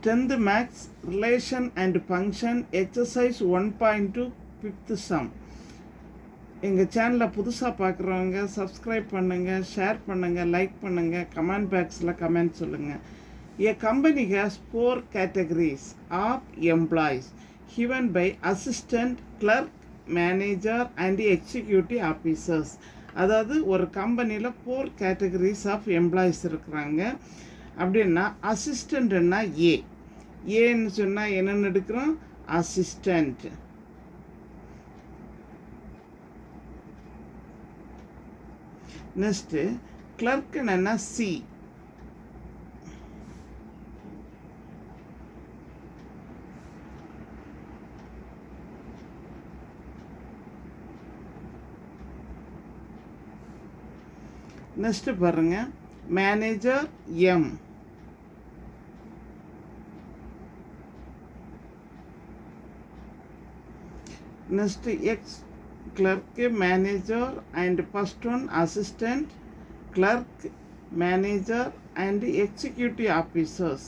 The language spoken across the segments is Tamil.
10th Maths Relation and Function Exercise 1.2 5th Sum. எங்கள் சேனலை புதுசாக பார்க்குறவங்க சப்ஸ்கிரைப் பண்ணுங்கள், ஷேர் பண்ணுங்கள், லைக் பண்ணுங்கள், கமெண்ட் பாக்ஸில் கமெண்ட் சொல்லுங்கள். A company has 4 categories of employees given by assistant, clerk, manager and executive officers. அதாவது ஒரு கம்பெனியில் 4 categories of employees இருக்கிறாங்க. அப்படின்னா அசிஸ்டண்ட்னா ஏன்னு சொன்னால் என்னென்னு எடுக்கிறோம்? அசிஸ்டண்ட். நெக்ஸ்ட்டு கிளர்க்குன்னா சி. நெக்ஸ்ட்டு பாருங்கள், manager M. Next ex clerk, manager and first one assistant, clerk, manager and executive officers.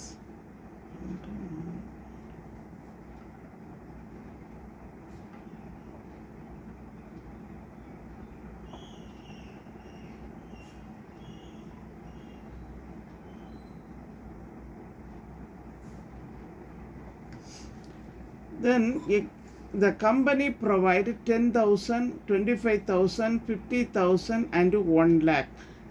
Then the company provide 10,000, 25,000, 50,000 and 1 lakh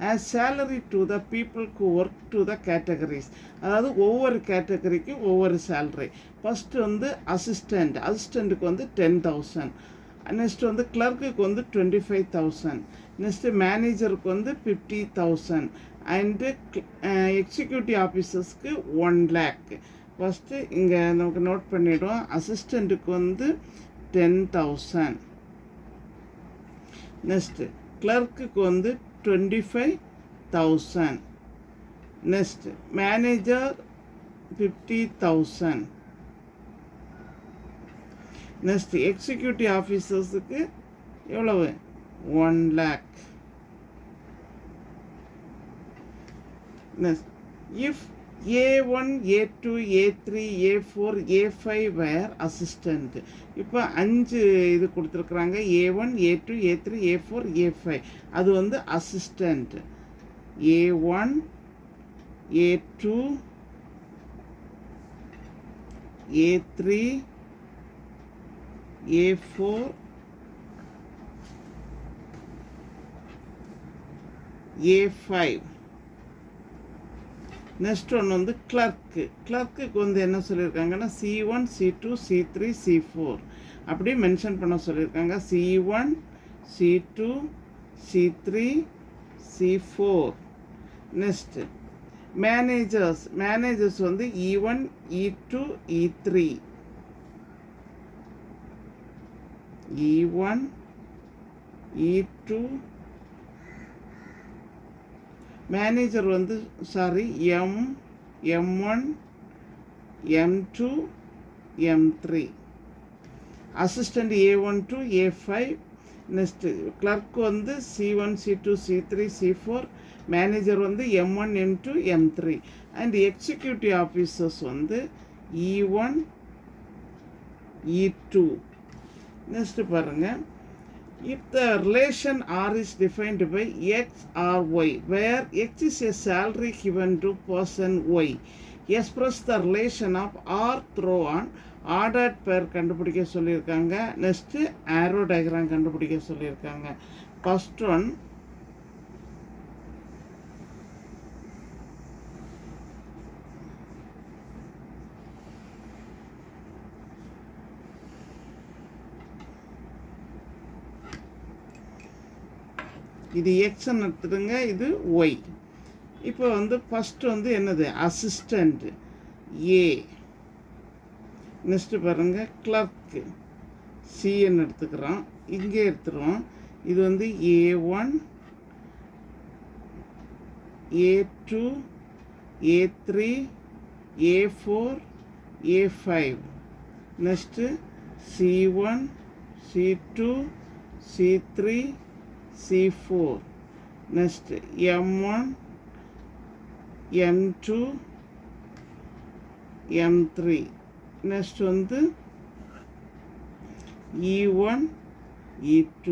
as salary to the people who work to the categories. அதாவது ஒவ்வொரு கேட்டகரிக்கு ஒவ்வொரு சேலரி. ஃபஸ்ட்டு வந்து அசிஸ்டண்ட்டுக்கு வந்து 10,000, நெக்ஸ்ட்டு வந்து கிளர்க்குக்கு வந்து 25,000, நெக்ஸ்ட்டு மேனேஜருக்கு வந்து 50,000 அண்டு எக்ஸிக்யூட்டிவ் ஆஃபீஸர்ஸ்க்கு 1 lakh. ஃபஸ்ட்டு இங்கே நமக்கு நோட் பண்ணிவிடுவோம். அசிஸ்டண்ட்டுக்கு வந்து 10,000, நெக்ஸ்ட்டு கிளர்க்குக்கு வந்து 25,000, நெக்ஸ்ட்டு மேனேஜர் 50,000, நெக்ஸ்ட்டு எக்ஸிக்யூட்டிவ் ஆஃபீஸர்ஸுக்கு எவ்வளவு? 1 lakh. Next if A1, A2, A3, A4, A5 were assistant. இப்போ 5 இது கொடுத்துருக்குறாங்க. A1, A2, A3, A4, A5. அது வந்து assistant. A1, A2, A3, A4, A5. Next ஒன்று வந்து கிளர்க்குக்கு வந்து என்ன சொல்லியிருக்காங்கன்னா C1, C2, C3, C4 அப்படியே மென்ஷன் பண்ண சொல்லியிருக்காங்க. C1, C2, C3, C4. Next managers வந்து E1, E2, E3. E1, E2, manager வந்து M1, M2, M3. Assistant A1 to A5. Next clerk வந்து C1, C2, C3, C4. Manager வந்து M1, M2, M3. And executive officers வந்து E1, E2. நெக்ஸ்ட்டு பாருங்கள், if the relation R is defined by X or Y, where X is a salary given to person Y, express the relation of R through on ordered pair கண்டுபிடிக்க சொல்லியிருக்காங்க. நெக்ஸ்ட்டு ஆரோ டயக்ராம் கண்டுபிடிக்க சொல்லியிருக்காங்க. ஃபர்ஸ்ட் ஒன் இது எக்ஸ்ன்னு எடுத்துடுங்க, இது ஒய். இப்போ வந்து ஃபஸ்ட்டு வந்து என்னது? அசிஸ்டண்ட் ஏ. நெக்ஸ்ட்டு பாருங்கள், கிளர்க்கு சின்னு எடுத்துக்கிறோம், இங்கே எடுத்துருவோம். இது வந்து A1, A2, A3, A4, A5. Next C1, C2, C3, C4. Next M1, M2, M3. Next வந்து E1 E2.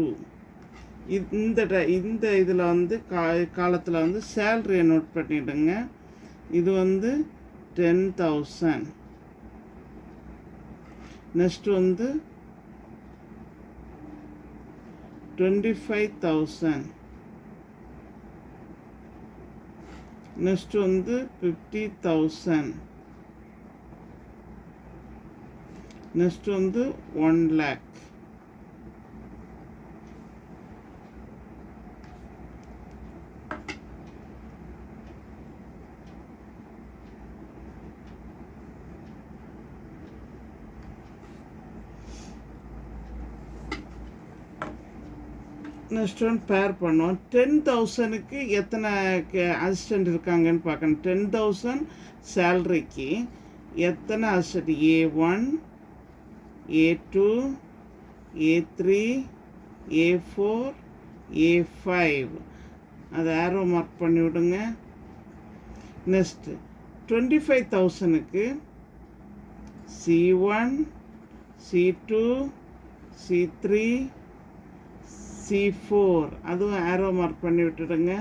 இந்த இதில் வந்து காலத்தில் வந்து சேலரியை நோட் பண்ணிவிடுங்க. இது வந்து 10,000. நெக்ஸ்ட் வந்து 25,000. நெக்ஸ்ட் வந்து 50,000. நெக்ஸ்ட் வந்து 1 lakh. நெக்ஸ்ட் ஒன் பேர் பண்ணோம். 10,000க்கு எத்தனை அசிஸ்டண்ட் இருக்காங்கன்னு பார்க்கணும். 10,000 சேலரிக்கு எத்தனை assistant? A1, A2, A3, A4, A5. அதை ஆரோ மார்க் பண்ணி விடுங்க. நெக்ஸ்ட்டு 25,000க்கு C1, C2, C3, C4. அதுவும் ஆரோ மார்க் பண்ணி விட்டுடுங்க.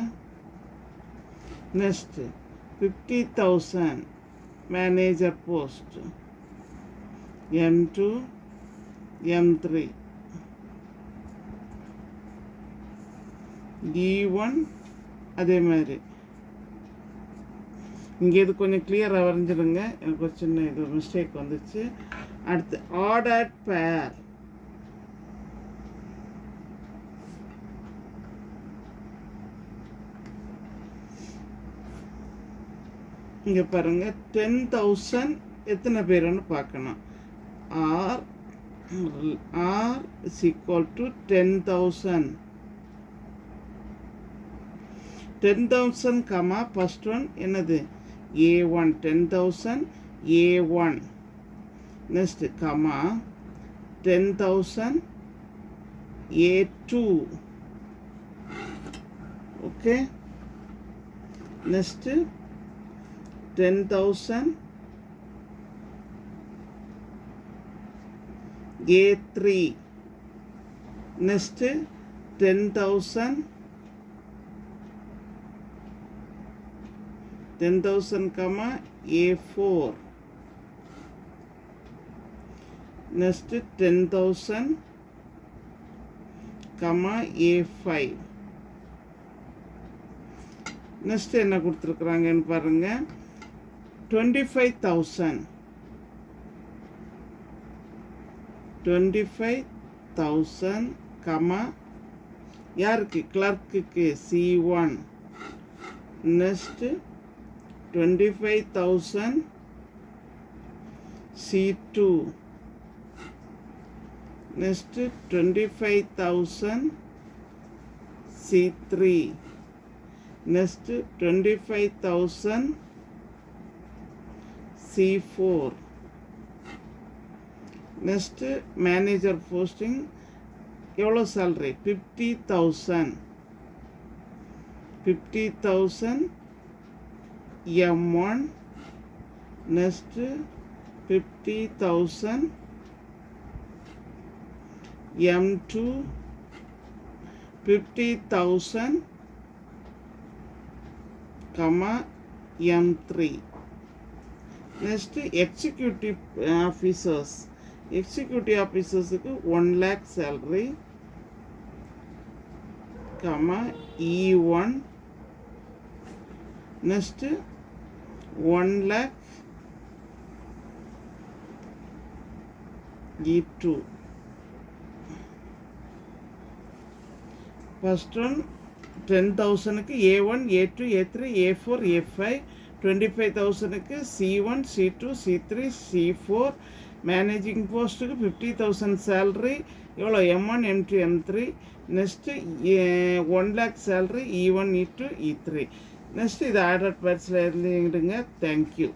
Next 50,000 manager post M2, M3. E1 அதே மாதிரி. இங்கே இது கொஞ்சம் கிளியராக வரைஞ்சிடுங்க. எனக்கு ஒரு சின்ன இது மிஸ்டேக் வந்துச்சு. அடுத்து ஆர்டர்ட் பேர். இங்கே பாருங்கள், 10,000 எத்தனை பேருன்னு பார்க்கணும். R is equal to 10,000. 10,000 comma first one என்னது? A1. 10,000 A1. next comma 10,000 A2. okay, next 10,000 A3. next 10,000 comma A4. next 10,000 comma A5. next என்ன கொடுத்துருக்குறாங்கன்னு பாருங்க. 25,000 comma யாருக்கு? கிளர்க்குக்கு C1. next 25,000 C2. next 25,000 C3. next 25,000 C4. next manager posting எவ்வளோ salary? 50,000. 50,000 M1. next 50,000 M2. 50,000 comma M3. next executive officers. executive officersக்கு 1 lakh salary comma E1. next 1 lakh E2. first one 10,000க்கு A1, A2, A3, A4, A5. 25,000க்கு C1, C2, C3, C4. Managing போஸ்ட்டுக்கு 50,000 சேலரி. எவ்வளோ? M1, M2, M3. Next 1 lakh salary E1, E2, E3. Next இது ஆர்டர் பேர்ஸில் இருந்துடுங்க. தேங்க்யூ.